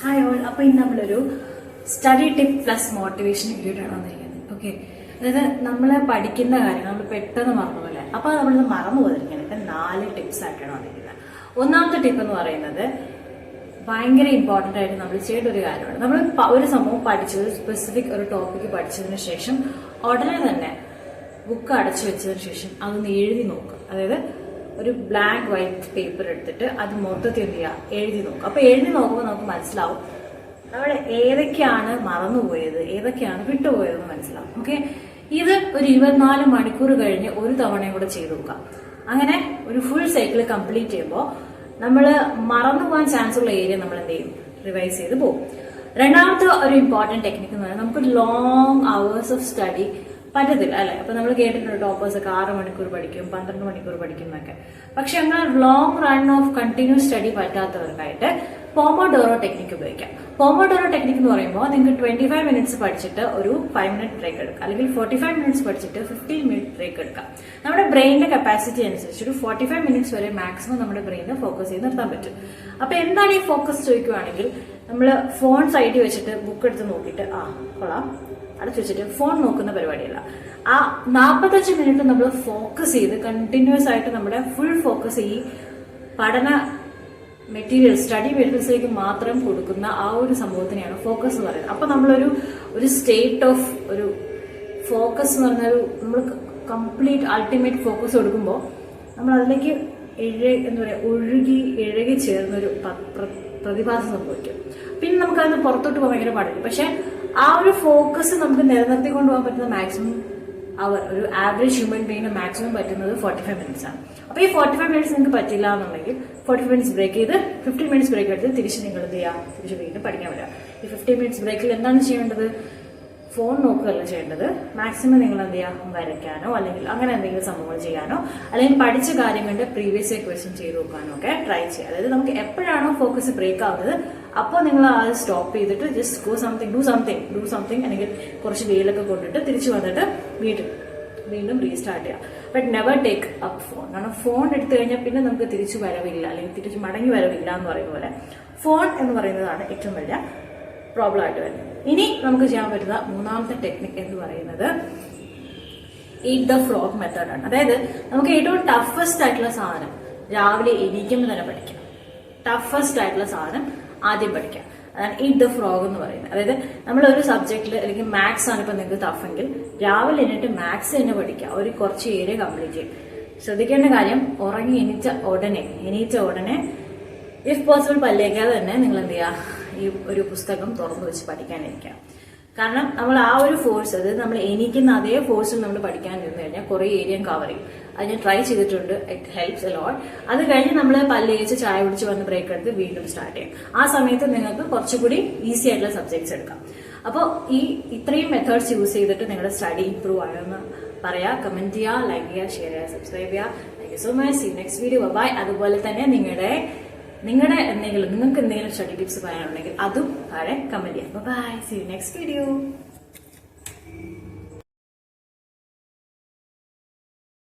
Hi all. അപ്പോൾ ഇന്ന് നമ്മളൊരു study tip plus motivation video ആണ് വന്നിരിക്കുന്നത്. ഓക്കെ, അതായത് നമ്മൾ പഠിക്കുന്ന കാര്യങ്ങൾ നമ്മൾ പെട്ടെന്ന് മറന്നു പോലെ, അപ്പോൾ നമ്മളത് മറന്നു പോയിരിക്കുന്നത്. ഇപ്പം 4 ടിപ്സ് ആയിട്ടാണ് വന്നിരിക്കുന്നത്. ഒന്നാമത്തെ ടിപ്പ് എന്ന് പറയുന്നത് ഭയങ്കര ഇമ്പോർട്ടൻ്റ് ആയിട്ട് നമ്മൾ ചെയ്യേണ്ട ഒരു കാര്യമാണ്. നമ്മൾ ഒരു സംഭവം പഠിച്ചത്, സ്പെസിഫിക് ഒരു ടോപ്പിക്ക് പഠിച്ചതിന് ശേഷം ഉടനെ തന്നെ ബുക്ക് അടച്ചു വെച്ചതിന് ശേഷം അതൊന്ന് എഴുതി നോക്കുക. അതായത് ഒരു ബ്ലാങ്ക് വൈറ്റ് പേപ്പർ എടുത്തിട്ട് അത് മൊത്തത്തിൽ എന്ത് ചെയ്യുക, എഴുതി നോക്കുക. അപ്പൊ എഴുതി നോക്കുമ്പോൾ നമുക്ക് മനസ്സിലാവും നമ്മൾ ഏതൊക്കെയാണ് മറന്നുപോയത്, ഏതൊക്കെയാണ് വിട്ടുപോയതെന്ന് മനസ്സിലാവും. ഓക്കെ, ഇത് ഒരു 24 മണിക്കൂർ കഴിഞ്ഞ് ഒരു തവണയും കൂടെ ചെയ്തു നോക്കാം. അങ്ങനെ ഒരു ഫുൾ സൈക്കിൾ കംപ്ലീറ്റ് ചെയ്യുമ്പോൾ നമ്മൾ മറന്നുപോകാൻ ചാൻസ് ഉള്ള ഏരിയ നമ്മൾ എന്ത് ചെയ്യും, റിവൈസ് ചെയ്ത് പോകും. രണ്ടാമത്തെ ഒരു ഇമ്പോർട്ടന്റ് ടെക്നിക്ക് എന്ന് പറഞ്ഞാൽ നമുക്ക് ലോങ് അവേഴ്സ് ഓഫ് സ്റ്റഡി പറ്റത്തില്ല അല്ലെ. അപ്പൊ നമ്മൾ കേട്ടിട്ടുണ്ട് ടോപ്പേഴ്സ് ഒക്കെ 6 മണിക്കൂർ പഠിക്കും, 12 മണിക്കൂർ പഠിക്കും എന്നൊക്കെ. പക്ഷെ അങ്ങനെ long run of continuous study പറ്റാത്തവർക്കായിട്ട് പോമോഡോറോ ടെക്നിക്ക് ഉപയോഗിക്കാം. പോമോഡോറോ ടെക്നിക്ക് എന്ന് പറയുമ്പോൾ നിങ്ങൾക്ക് 25 മിനിറ്റ്സ് പഠിച്ചിട്ട് ഒരു 5 മിനിറ്റ് ബ്രേക്ക് എടുക്കാം, അല്ലെങ്കിൽ 45 മിനിറ്റ്സ് പഠിച്ചിട്ട് 15 മിനിറ്റ് ബ്രേക്ക് എടുക്കാം. നമ്മുടെ ബ്രെയിനിന്റെ കപ്പാസിറ്റി അനുസരിച്ച് ഒരു 45 മിനിറ്റ്സ് വരെ മാക്സിമം നമ്മുടെ ബ്രെയിനെ ഫോക്കസ് ചെയ്ത് നിർത്താൻ പറ്റും. അപ്പൊ എന്താണ് ഈ ഫോക്കസ് ചോദിക്കുവാണെങ്കിൽ, നമ്മൾ ഫോൺ സൈഡിൽ വെച്ചിട്ട് ബുക്ക് എടുത്ത് നോക്കിയിട്ട് കൊള്ളാം അടച്ചു വെച്ചിട്ട് ഫോൺ നോക്കുന്ന പരിപാടിയല്ല. ആ 45 മിനിറ്റ് നമ്മൾ ഫോക്കസ് ചെയ്ത് കണ്ടിന്യൂസ് ആയിട്ട് നമ്മുടെ ഫുൾ ഫോക്കസ് ഈ പഠന മെറ്റീരിയൽ, സ്റ്റഡി മെറ്റീരിയൽസിലേക്ക് മാത്രം കൊടുക്കുന്ന ആ ഒരു സംഭവത്തിനെയാണ് ഫോക്കസ് എന്ന് പറയുന്നത്. അപ്പൊ നമ്മളൊരു സ്റ്റേറ്റ് ഓഫ് ഒരു ഫോക്കസ് എന്ന് പറഞ്ഞാൽ നമ്മൾ കംപ്ലീറ്റ് അൾട്ടിമേറ്റ് ഫോക്കസ് കൊടുക്കുമ്പോൾ നമ്മൾ അതിലേക്ക് ഒഴുകി ചേർന്നൊരു പ്രതിഭാസം സംഭവിക്കും. പിന്നെ നമുക്ക് അതിന് പുറത്തോട്ട് പോകാൻ ഭയങ്കര പാടില്ല. പക്ഷെ ആ ഒരു ഫോക്കസ് നമുക്ക് നിലനിർത്തി കൊണ്ടുപോകാൻ പറ്റുന്ന മാക്സിമം ഒരു ആവറേജ് ഹ്യൂമൻ ബീങ്ങിന് മാക്സിമം പറ്റുന്നത് 45 മിനിറ്റ്സ് ആണ്. അപ്പൊ ഈ 45 മിനിറ്റ്സ് നിങ്ങൾക്ക് പറ്റില്ല എന്നുണ്ടെങ്കിൽ 45 മിനിറ്റ്സ് ബ്രേക്ക് ചെയ്ത് 15 മിനിറ്റ്സ് ബ്രേക്ക് എടുത്ത് തിരിച്ച് നിങ്ങൾ എന്ത് ചെയ്യുക, തിരിച്ച് വീണ്ടും പഠിക്കാൻ പറ്റുക. ഈ 15 മിനിറ്റ്സ് ബ്രേക്കിൽ എന്താണ് ചെയ്യേണ്ടത്, ഫോൺ നോക്കുകയല്ല ചെയ്യേണ്ടത്. മാക്സിമം നിങ്ങൾ എന്ത് ചെയ്യുക, വരയ്ക്കാനോ അല്ലെങ്കിൽ അങ്ങനെ എന്തെങ്കിലും സംഭവങ്ങൾ ചെയ്യാനോ, അല്ലെങ്കിൽ പഠിച്ച കാര്യങ്ങളുടെ പ്രീവിയസ് ക്വസ്റ്റ്യൻ ചെയ്ത് നോക്കാനോ ഒക്കെ ട്രൈ ചെയ്യുക. അതായത് നമുക്ക് എപ്പോഴാണോ ഫോക്കസ് ബ്രേക്ക് ആവുന്നത് അപ്പോൾ നിങ്ങൾ അത് സ്റ്റോപ്പ് ചെയ്തിട്ട് ജസ്റ്റ് ഡു സംതിങ് അല്ലെങ്കിൽ കുറച്ച് വെയിലൊക്കെ കൊണ്ടിട്ട് തിരിച്ചു വന്നിട്ട് വീണ്ടും റീസ്റ്റാർട്ട് ചെയ്യുക. But never take up phone. കാരണം ഫോൺ എടുത്തു കഴിഞ്ഞാൽ പിന്നെ നമുക്ക് തിരിച്ചു വരവില്ല, അല്ലെങ്കിൽ തിരിച്ചു മടങ്ങി വരവില്ല എന്ന് പറയുന്ന പോലെ ഫോൺ എന്ന് പറയുന്നതാണ് ഏറ്റവും വലിയ പ്രോബ്ലം ആയിട്ട് വരുന്നത്. ഇനി നമുക്ക് ചെയ്യാൻ പറ്റുന്ന മൂന്നാമത്തെ ടെക്നിക് എന്ന് പറയുന്നത് ഈറ്റ് ദ ഫ്രോഗ് മെത്തേഡാണ്. അതായത് നമുക്ക് ഏറ്റവും ടഫസ്റ്റ് ആയിട്ടുള്ള സാധനം രാവിലെ എണീക്കുമ്പോൾ തന്നെ പഠിക്കാം. ടഫസ്റ്റ് ആയിട്ടുള്ള സാധനം ആദ്യം പഠിക്കാം. അതാണ് ഈറ്റ് ദ ഫ്രോഗ് എന്ന് പറയുന്നത്. അതായത് നമ്മൾ ഒരു സബ്ജക്റ്റിൽ, അല്ലെങ്കിൽ മാത്സ് ആണ് ഇപ്പൊ നിങ്ങൾക്ക് ടഫെങ്കിൽ, രാവിലെ എണീറ്റ് മാത്സ് തന്നെ പഠിക്കുക. ഒരു കുറച്ച് ഏരിയ കംപ്ലീറ്റ് ചെയ്യും. ശ്രദ്ധിക്കേണ്ട കാര്യം, ഉറങ്ങി എണീറ്റ ഉടനെ ഇഫ് പോസിബിൾ പല്ലേക്കാതെ തന്നെ നിങ്ങൾ എന്ത് ചെയ്യുക, ഈ ഒരു പുസ്തകം തുറന്നു വെച്ച് പഠിക്കാനിരിക്കാം. കാരണം നമ്മൾ ആ ഒരു ഫോഴ്സ്, അതായത് നമ്മൾ എണീക്കുന്ന അതേ ഫോഴ്സിൽ നമ്മൾ പഠിക്കാനിരുന്നു കഴിഞ്ഞാൽ കുറെ ഏരിയ കവർ ചെയ്യും. അത് ഞാൻ ട്രൈ ചെയ്തിട്ടുണ്ട്. It helps a lot. അത് കഴിഞ്ഞ് നമ്മൾ പല്ലേച്ച് ചായ കുടിച്ച് വന്ന് ബ്രേക്ക് എടുത്ത് വീണ്ടും സ്റ്റാർട്ട് ചെയ്യും. ആ സമയത്ത് നിങ്ങൾക്ക് കുറച്ചുകൂടി ഈസി ആയിട്ടുള്ള സബ്ജക്ട്സ് എടുക്കാം. അപ്പോൾ ഇത്രയും മെത്തേഡ്സ് യൂസ് ചെയ്തിട്ട് നിങ്ങളുടെ സ്റ്റഡി ഇംപ്രൂവ് ആയെന്ന് പറയാ, കമന്റ് ചെയ്യുക, ലൈക്ക് ചെയ്യുക, ഷെയർ ചെയ്യുക, സബ്സ്ക്രൈബ് ചെയ്യുക. Thank you so much. See next video. Bye. അതുപോലെ തന്നെ നിങ്ങൾക്ക് എന്തെങ്കിലും സ്റ്റഡി ടിപ്സ് പറയാനുണ്ടെങ്കിൽ അതും താഴെ കമന്റ് ചെയ്യാം. ബൈ. See next video.